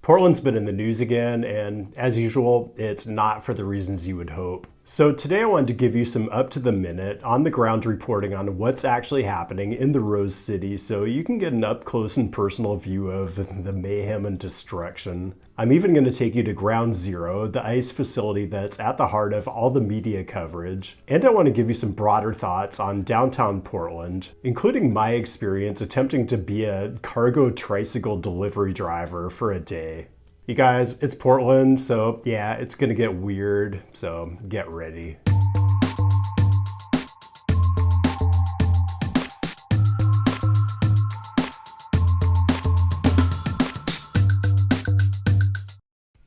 Portland's been in the news again, and as usual, it's not for the reasons you would hope. So today I wanted to give you some up-to-the-minute, on-the-ground reporting on what's actually happening in the Rose City so you can get an up-close and personal view of the mayhem and destruction. I'm even going to take you to Ground Zero, the ICE facility that's at the heart of all the media coverage. And I want to give you some broader thoughts on downtown Portland, including my experience attempting to be a cargo tricycle delivery driver for a day. You guys, it's Portland, so yeah, it's gonna get weird, so get ready.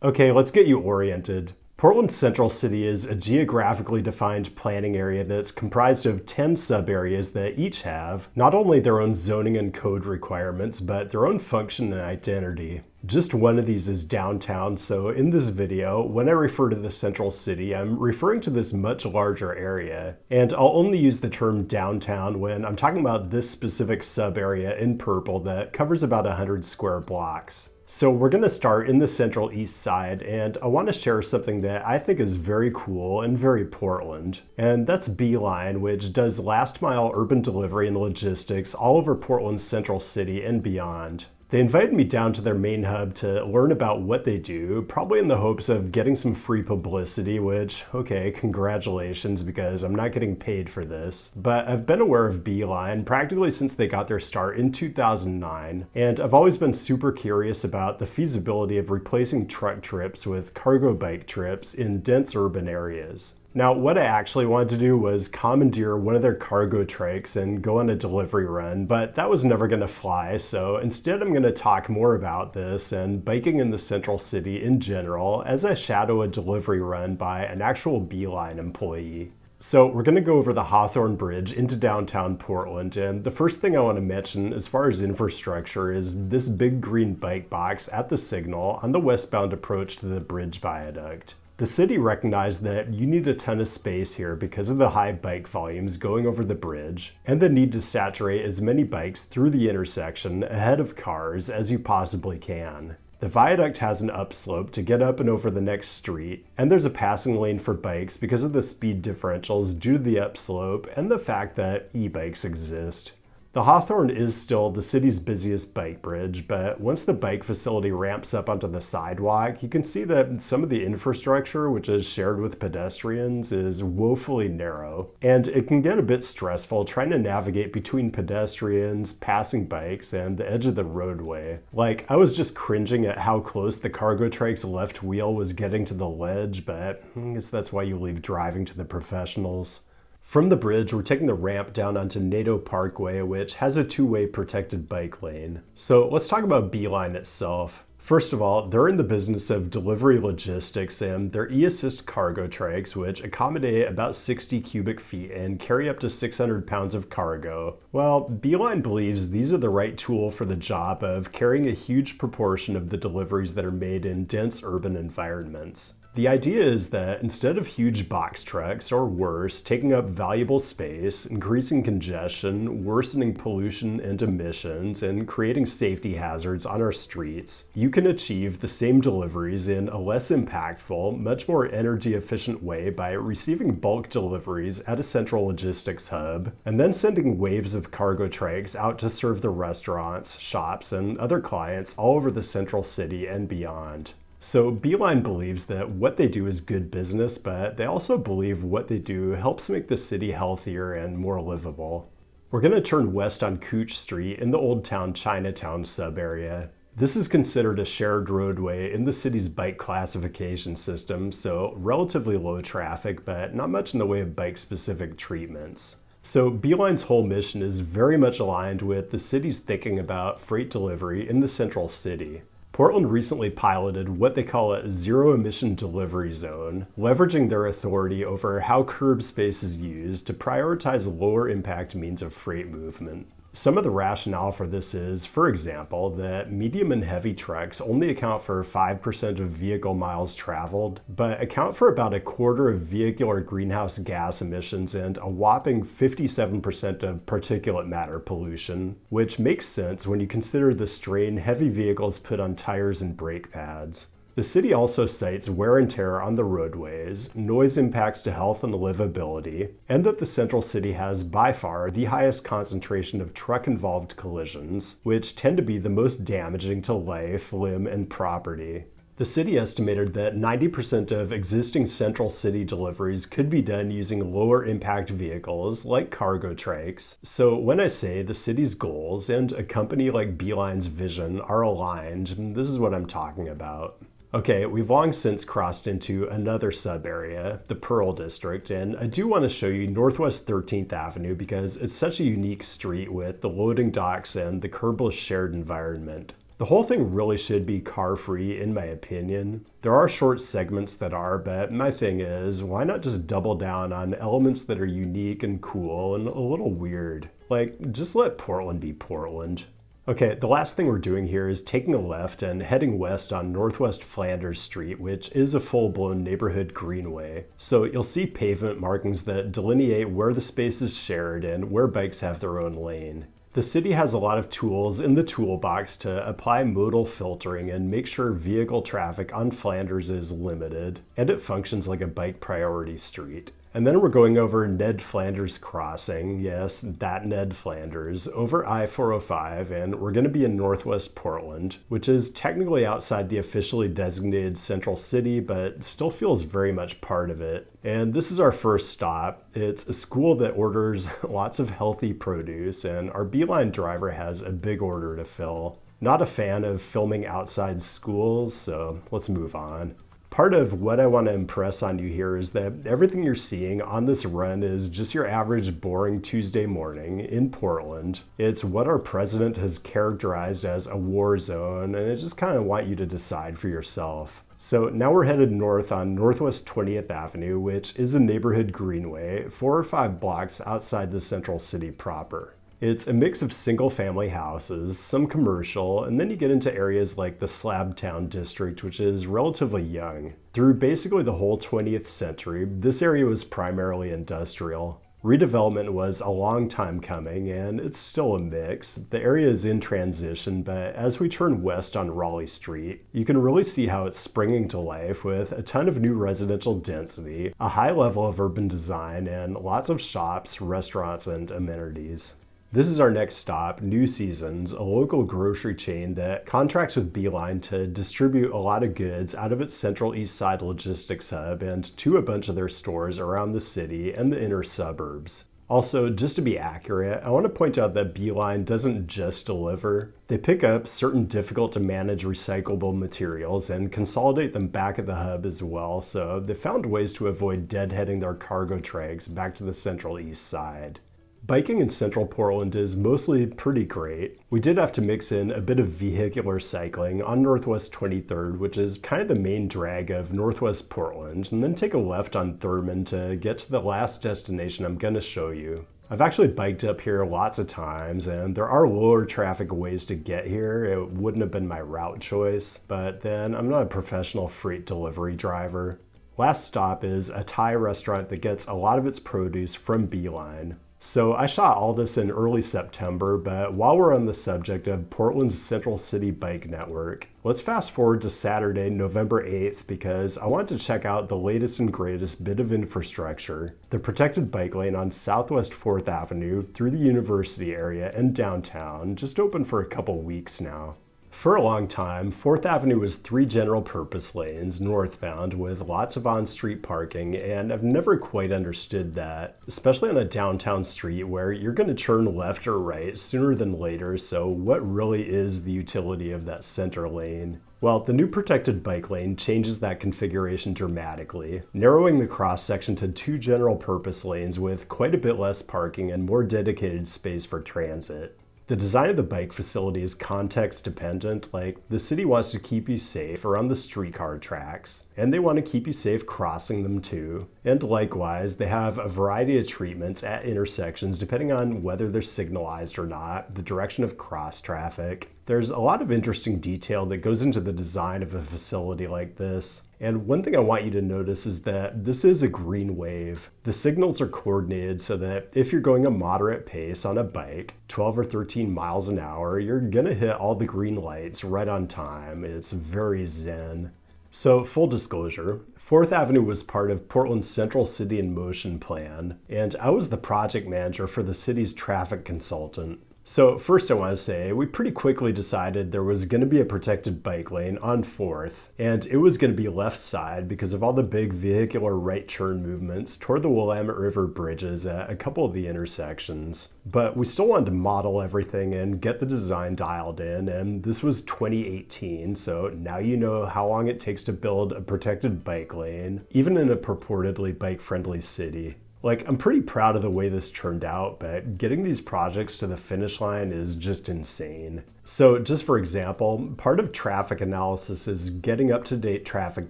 Okay, let's get you oriented. Portland's Central City is a geographically defined planning area that's comprised of 10 sub-areas that each have not only their own zoning and code requirements, but their own function and identity. Just one of these is downtown, so in this video, when I refer to the Central City, I'm referring to this much larger area. And I'll only use the term downtown when I'm talking about this specific sub-area in purple that covers about 100 square blocks. So we're going to start in the Central East Side, and I want to share something that I think is very cool and very Portland. And that's Beeline, which does last mile urban delivery and logistics all over Portland's Central City and beyond. They invited me down to their main hub to learn about what they do, probably in the hopes of getting some free publicity, which, okay, congratulations, because I'm not getting paid for this. But I've been aware of Beeline practically since they got their start in 2009, and I've always been super curious about the feasibility of replacing truck trips with cargo bike trips in dense urban areas. Now, what I actually wanted to do was commandeer one of their cargo trikes and go on a delivery run, but that was never going to fly, so instead I'm going to talk more about this and biking in the Central City in general as I shadow a delivery run by an actual Beeline employee. So we're going to go over the Hawthorne Bridge into downtown Portland, and the first thing I want to mention as far as infrastructure is this big green bike box at the signal on the westbound approach to the bridge viaduct. The city recognized that you need a ton of space here because of the high bike volumes going over the bridge and the need to saturate as many bikes through the intersection ahead of cars as you possibly can. The viaduct has an upslope to get up and over the next street, and there's a passing lane for bikes because of the speed differentials due to the upslope and the fact that e-bikes exist. The Hawthorne is still the city's busiest bike bridge, but once the bike facility ramps up onto the sidewalk, you can see that some of the infrastructure, which is shared with pedestrians, is woefully narrow. And it can get a bit stressful trying to navigate between pedestrians, passing bikes, and the edge of the roadway. Like, I was just cringing at how close the cargo trike's left wheel was getting to the ledge, but I guess that's why you leave driving to the professionals. From the bridge, we're taking the ramp down onto Nadeau Parkway, which has a two-way protected bike lane. So let's talk about Beeline itself. First of all, they're in the business of delivery logistics, and their e-assist cargo trikes, which accommodate about 60 cubic feet and carry up to 600 pounds of cargo. Well, Beeline believes these are the right tool for the job of carrying a huge proportion of the deliveries that are made in dense urban environments. The idea is that instead of huge box trucks, or worse, taking up valuable space, increasing congestion, worsening pollution and emissions, and creating safety hazards on our streets, you can achieve the same deliveries in a less impactful, much more energy efficient way by receiving bulk deliveries at a central logistics hub, and then sending waves of cargo trikes out to serve the restaurants, shops, and other clients all over the Central City and beyond. So Beeline believes that what they do is good business, but they also believe what they do helps make the city healthier and more livable. We're going to turn west on Cooch Street in the Old Town Chinatown sub-area. This is considered a shared roadway in the city's bike classification system, so relatively low traffic, but not much in the way of bike-specific treatments. So Beeline's whole mission is very much aligned with the city's thinking about freight delivery in the Central City. Portland recently piloted what they call a zero-emission delivery zone, leveraging their authority over how curb space is used to prioritize lower-impact means of freight movement. Some of the rationale for this is, for example, that medium and heavy trucks only account for 5% of vehicle miles traveled, but account for about a quarter of vehicular greenhouse gas emissions and a whopping 57% of particulate matter pollution, which makes sense when you consider the strain heavy vehicles put on tires and brake pads. The city also cites wear and tear on the roadways, noise impacts to health and livability, and that the central city has by far the highest concentration of truck-involved collisions, which tend to be the most damaging to life, limb, and property. The city estimated that 90% of existing central city deliveries could be done using lower impact vehicles like cargo trikes. So when I say the city's goals and a company like Beeline's vision are aligned, this is what I'm talking about. Okay, we've long since crossed into another sub-area, the Pearl District, and I do want to show you Northwest 13th Avenue because it's such a unique street with the loading docks and the curbless shared environment. The whole thing really should be car-free in my opinion. There are short segments that are, but my thing is, why not just double down on elements that are unique and cool and a little weird? Like, just let Portland be Portland. Okay, the last thing we're doing here is taking a left and heading west on Northwest Flanders Street, which is a full-blown neighborhood greenway. So you'll see pavement markings that delineate where the space is shared and where bikes have their own lane. The city has a lot of tools in the toolbox to apply modal filtering and make sure vehicle traffic on Flanders is limited, and it functions like a bike priority street. And then we're going over Ned Flanders Crossing, yes, that Ned Flanders, over I-405, and we're going to be in Northwest Portland, which is technically outside the officially designated central city, but still feels very much part of it. And this is our first stop. It's a school that orders lots of healthy produce, and our Beeline driver has a big order to fill. Not a fan of filming outside schools, so let's move on. Part of what I want to impress on you here is that everything you're seeing on this run is just your average boring Tuesday morning in Portland. It's what our president has characterized as a war zone, and I just kind of want you to decide for yourself. So now we're headed north on Northwest 20th Avenue, which is a neighborhood greenway 4 or 5 blocks outside the central city proper. It's a mix of single-family houses, some commercial, and then you get into areas like the Slabtown district, which is relatively young. Through basically the whole 20th century, this area was primarily industrial. Redevelopment was a long time coming, and it's still a mix. The area is in transition, but as we turn west on Raleigh Street, you can really see how it's springing to life with a ton of new residential density, a high level of urban design, and lots of shops, restaurants, and amenities. This is our next stop, New Seasons, a local grocery chain that contracts with Beeline to distribute a lot of goods out of its Central East Side logistics hub and to a bunch of their stores around the city and the inner suburbs. Also, just to be accurate, I want to point out that Beeline doesn't just deliver. They pick up certain difficult to manage recyclable materials and consolidate them back at the hub as well, so they found ways to avoid deadheading their cargo trikes back to the Central East Side. Biking in central Portland is mostly pretty great. We did have to mix in a bit of vehicular cycling on Northwest 23rd, which is kind of the main drag of Northwest Portland, and then take a left on Thurman to get to the last destination I'm going to show you. I've actually biked up here lots of times, and there are lower traffic ways to get here. It wouldn't have been my route choice, but then I'm not a professional freight delivery driver. Last stop is a Thai restaurant that gets a lot of its produce from Beeline. So I shot all this in early September, but while we're on the subject of Portland's Central City Bike Network, let's fast forward to Saturday, November 8th, because I wanted to check out the latest and greatest bit of infrastructure, the protected bike lane on Southwest 4th Avenue through the university area and downtown, just open for a couple weeks now. For a long time, 4th Avenue was 3 general purpose lanes northbound with lots of on-street parking, and I've never quite understood that, especially on a downtown street where you're going to turn left or right sooner than later, so what really is the utility of that center lane? Well, the new protected bike lane changes that configuration dramatically, narrowing the cross-section to 2 general purpose lanes with quite a bit less parking and more dedicated space for transit. The design of the bike facility is context dependent, like the city wants to keep you safe around the streetcar tracks, and they want to keep you safe crossing them too. And likewise, they have a variety of treatments at intersections depending on whether they're signalized or not, the direction of cross traffic. There's a lot of interesting detail that goes into the design of a facility like this. And one thing I want you to notice is that this is a green wave. The signals are coordinated so that if you're going a moderate pace on a bike, 12 or 13 miles an hour, you're gonna hit all the green lights right on time. It's very zen. So full disclosure, 4th Avenue was part of Portland's Central City in Motion plan, and I was the project manager for the city's traffic consultant. So first I want to say, we pretty quickly decided there was going to be a protected bike lane on 4th, and it was going to be left side because of all the big vehicular right turn movements toward the Willamette River bridges at a couple of the intersections. But we still wanted to model everything and get the design dialed in, and this was 2018, so now you know how long it takes to build a protected bike lane, even in a purportedly bike-friendly city. Like, I'm pretty proud of the way this turned out, but getting these projects to the finish line is just insane. So just for example, part of traffic analysis is getting up-to-date traffic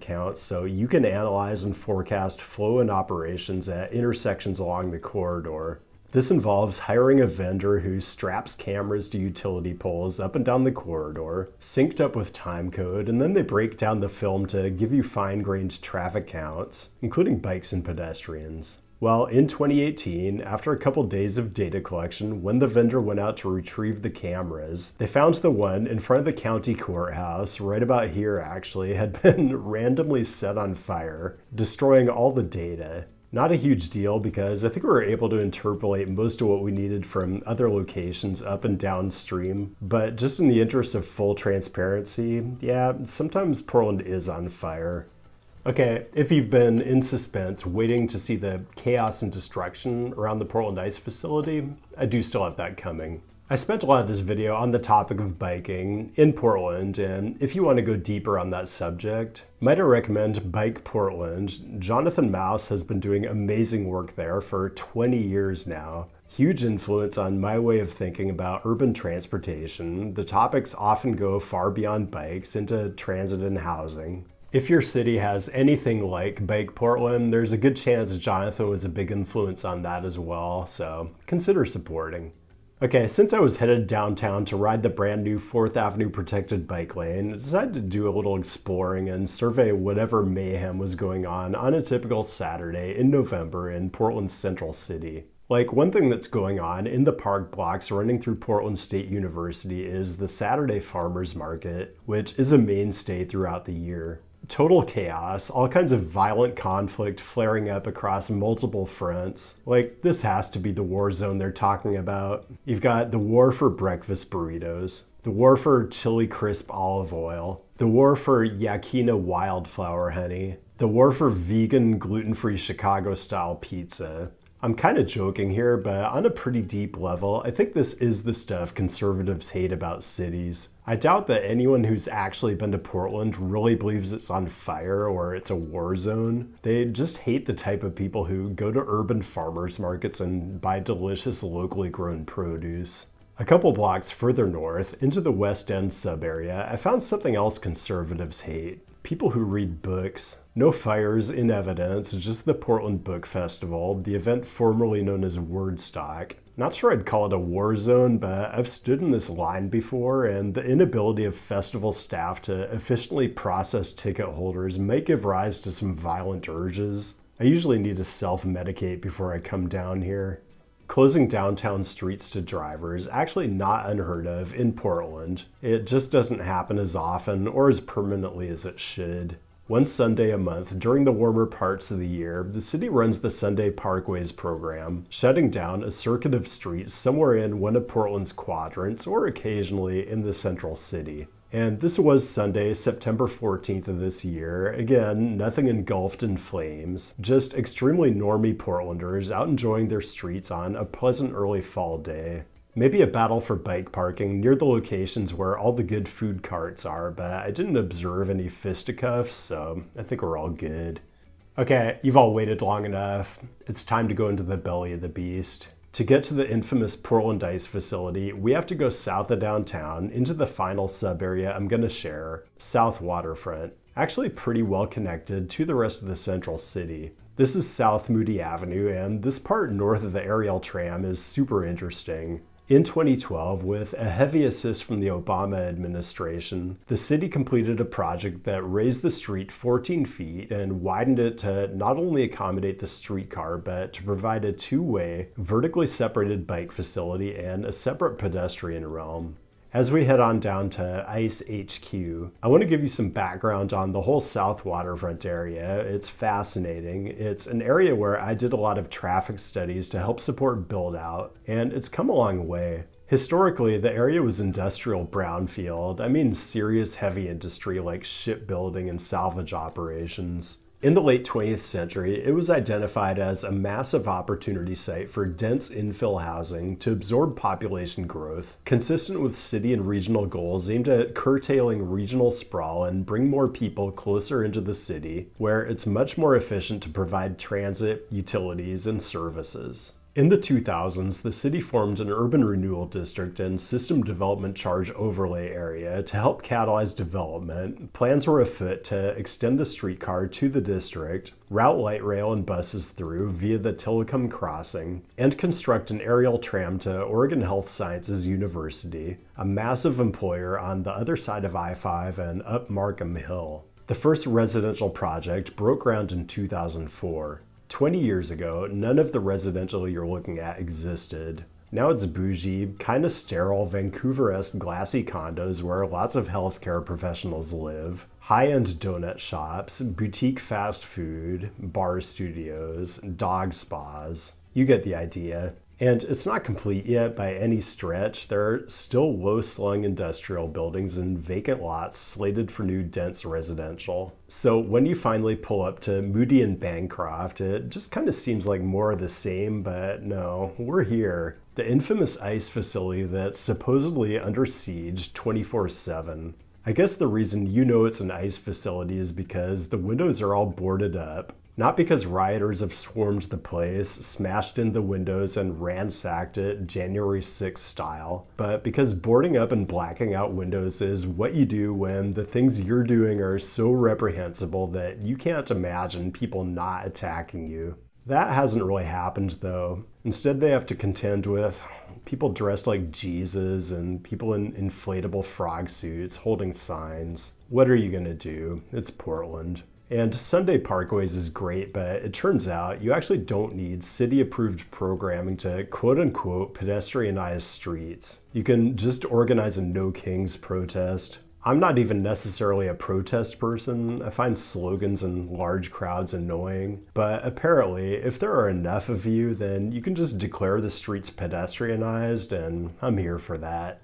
counts so you can analyze and forecast flow and operations at intersections along the corridor. This involves hiring a vendor who straps cameras to utility poles up and down the corridor, synced up with timecode, and then they break down the film to give you fine-grained traffic counts, including bikes and pedestrians. Well, in 2018, after a couple days of data collection, when the vendor went out to retrieve the cameras, they found the one in front of the county courthouse, right about here actually, had been randomly set on fire, destroying all the data. Not a huge deal because I think we were able to interpolate most of what we needed from other locations up and downstream, but just in the interest of full transparency, yeah, sometimes Portland is on fire. Okay, if you've been in suspense waiting to see the chaos and destruction around the Portland Ice facility, I do still have that coming. I spent a lot of this video on the topic of biking in Portland, and if you want to go deeper on that subject, might I recommend BikePortland. Jonathan Mouse has been doing amazing work there for 20 years now. Huge influence on my way of thinking about urban transportation. The topics often go far beyond bikes into transit and housing. If your city has anything like BikePortland, there's a good chance Jonathan was a big influence on that as well, so consider supporting. Okay, since I was headed downtown to ride the brand new 4th Avenue protected bike lane, I decided to do a little exploring and survey whatever mayhem was going on a typical Saturday in November in Portland's Central City. Like, one thing that's going on in the park blocks running through Portland State University is the Saturday Farmers Market, which is a mainstay throughout the year. Total chaos, all kinds of violent conflict flaring up across multiple fronts. Like, this has to be the war zone they're talking about. You've got the war for breakfast burritos, the war for chili crisp olive oil, the war for Yakina wildflower honey, the war for vegan gluten-free Chicago-style pizza. I'm kind of joking here, but on a pretty deep level, I think this is the stuff conservatives hate about cities. I doubt that anyone who's actually been to Portland really believes it's on fire or it's a war zone. They just hate the type of people who go to urban farmers markets and buy delicious locally grown produce. A couple blocks further north, into the West End sub-area, I found something else conservatives hate. People who read books. No fires in evidence, just the Portland Book Festival, the event formerly known as Wordstock. Not sure I'd call it a war zone, but I've stood in this line before, and the inability of festival staff to efficiently process ticket holders might give rise to some violent urges. I usually need to self-medicate before I come down here. Closing downtown streets to drivers, actually not unheard of in Portland. It just doesn't happen as often or as permanently as it should. One Sunday a month during the warmer parts of the year, the city runs the Sunday Parkways program, shutting down a circuit of streets somewhere in one of Portland's quadrants or occasionally in the central city. And this was Sunday, September 14th of this year. Again, nothing engulfed in flames, just extremely normie Portlanders out enjoying their streets on a pleasant early fall day. Maybe a battle for bike parking near the locations where all the good food carts are, but I didn't observe any fisticuffs, so I think we're all good. Okay, you've all waited long enough. It's time to go into the belly of the beast. To get to the infamous Portland Ice facility, we have to go south of downtown into the final sub-area I'm going to share, South Waterfront. Actually pretty well connected to the rest of the central city. This is South Moody Avenue, and this part north of the aerial tram is super interesting. In 2012, with a heavy assist from the Obama administration, the city completed a project that raised the street 14 feet and widened it to not only accommodate the streetcar, but to provide a two-way, vertically separated bike facility and a separate pedestrian realm. As we head on down to ICE HQ, I want to give you some background on the whole South Waterfront area. It's fascinating. It's an area where I did a lot of traffic studies to help support build-out, and it's come a long way. Historically, the area was industrial brownfield. I mean serious heavy industry like shipbuilding and salvage operations. In the late 20th century, it was identified as a massive opportunity site for dense infill housing to absorb population growth, consistent with city and regional goals aimed at curtailing regional sprawl and bring more people closer into the city, where it's much more efficient to provide transit, utilities, and services. In the 2000s, the city formed an urban renewal district and system development charge overlay area to help catalyze development. Plans were afoot to extend the streetcar to the district, route light rail and buses through via the Tillicum Crossing, and construct an aerial tram to Oregon Health Sciences University, a massive employer on the other side of I-5 and up Markham Hill. The first residential project broke ground in 2004. 20 years ago, none of the residential you're looking at existed. Now it's bougie, kind of sterile, Vancouver-esque glassy condos where lots of healthcare professionals live, high-end donut shops, boutique fast food, bar studios, dog spas. You get the idea. And it's not complete yet by any stretch. There are still low-slung industrial buildings and vacant lots slated for new dense residential. So when you finally pull up to Moody and Bancroft, it just kind of seems like more of the same, but no, we're here. The infamous ICE facility that's supposedly under siege 24/7. I guess the reason you know it's an ICE facility is because the windows are all boarded up. Not because rioters have swarmed the place, smashed in the windows, and ransacked it January 6th style, but because boarding up and blacking out windows is what you do when the things you're doing are so reprehensible that you can't imagine people not attacking you. That hasn't really happened though. Instead, they have to contend with people dressed like Jesus and people in inflatable frog suits holding signs. What are you gonna do? It's Portland. And Sunday Parkways is great, but it turns out you actually don't need city-approved programming to quote-unquote pedestrianize streets. You can just organize a No Kings protest. I'm not even necessarily a protest person. I find slogans and large crowds annoying. But apparently, if there are enough of you, then you can just declare the streets pedestrianized, and I'm here for that.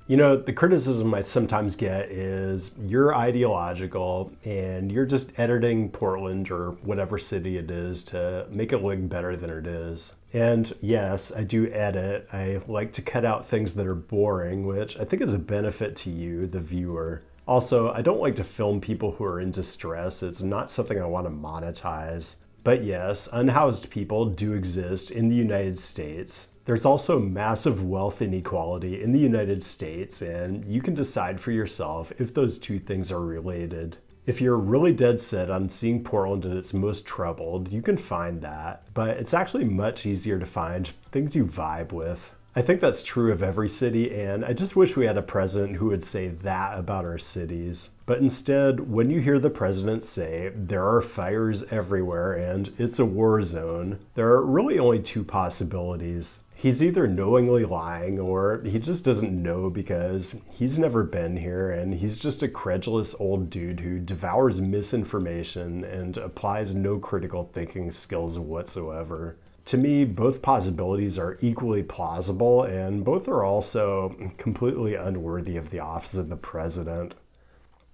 You know, the criticism I sometimes get is you're ideological and you're just editing Portland or whatever city it is to make it look better than it is. And yes, I do edit. I like to cut out things that are boring, which I think is a benefit to you, the viewer. Also, I don't like to film people who are in distress. It's not something I want to monetize. But yes, unhoused people do exist in the United States. There's also massive wealth inequality in the United States, and you can decide for yourself if those two things are related. If you're really dead set on seeing Portland at its most troubled, you can find that, but it's actually much easier to find things you vibe with. I think that's true of every city, and I just wish we had a president who would say that about our cities. But instead, when you hear the president say, there are fires everywhere and it's a war zone, there are really only two possibilities. He's either knowingly lying or he just doesn't know because he's never been here and he's just a credulous old dude who devours misinformation and applies no critical thinking skills whatsoever. To me, both possibilities are equally plausible and both are also completely unworthy of the office of the president.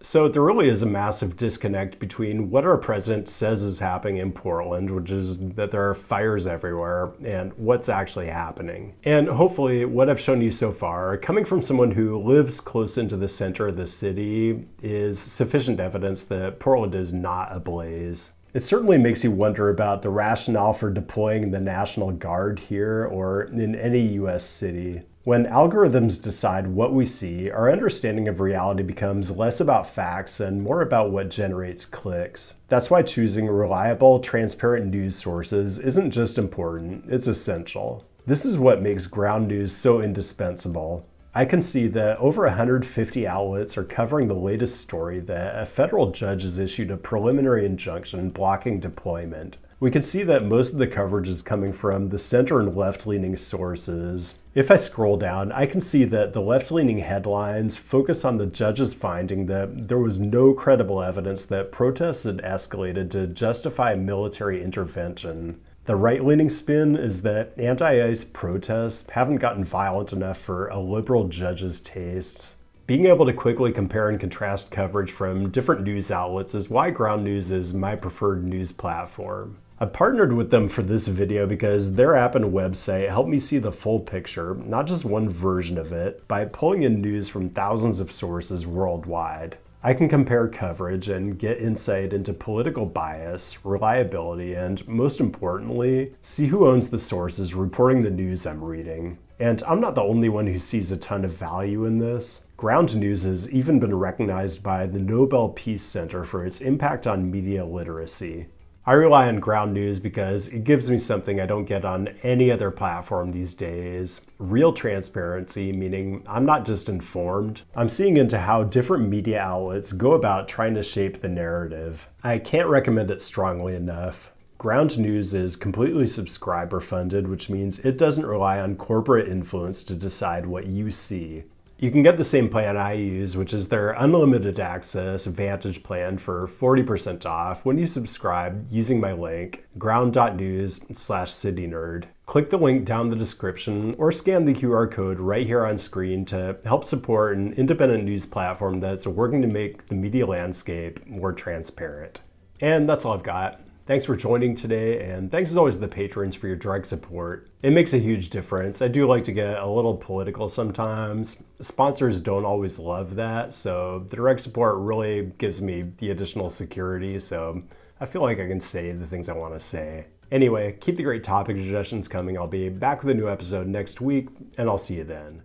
So there really is a massive disconnect between what our president says is happening in Portland, which is that there are fires everywhere, and what's actually happening. And hopefully what I've shown you so far, coming from someone who lives close into the center of the city, is sufficient evidence that Portland is not ablaze. It certainly makes you wonder about the rationale for deploying the National Guard here or in any US city. When algorithms decide what we see, our understanding of reality becomes less about facts and more about what generates clicks. That's why choosing reliable, transparent news sources isn't just important, it's essential. This is what makes ground news so indispensable. I can see that over 150 outlets are covering the latest story that a federal judge has issued a preliminary injunction blocking deployment. We can see that most of the coverage is coming from the center and left-leaning sources. If I scroll down, I can see that the left-leaning headlines focus on the judge's finding that there was no credible evidence that protests had escalated to justify military intervention. The right-leaning spin is that anti-ICE protests haven't gotten violent enough for a liberal judge's tastes. Being able to quickly compare and contrast coverage from different news outlets is why Ground News is my preferred news platform. I partnered with them for this video because their app and website help me see the full picture, not just one version of it, by pulling in news from thousands of sources worldwide. I can compare coverage and get insight into political bias, reliability, and most importantly, see who owns the sources reporting the news I'm reading. And I'm not the only one who sees a ton of value in this. Ground News has even been recognized by the Nobel Peace Center for its impact on media literacy. I rely on Ground News because it gives me something I don't get on any other platform these days. Real transparency, meaning I'm not just informed, I'm seeing into how different media outlets go about trying to shape the narrative. I can't recommend it strongly enough. Ground News is completely subscriber funded, which means it doesn't rely on corporate influence to decide what you see. You can get the same plan I use, which is their unlimited access Vantage plan for 40% off when you subscribe using my link, ground.news/CityNerd. Click the link down the description or scan the QR code right here on screen to help support an independent news platform that's working to make the media landscape more transparent. And that's all I've got. Thanks for joining today, and thanks as always to the patrons for your direct support. It makes a huge difference. I do like to get a little political sometimes. Sponsors don't always love that, so the direct support really gives me the additional security, so I feel like I can say the things I want to say. Anyway, keep the great topic suggestions coming. I'll be back with a new episode next week, and I'll see you then.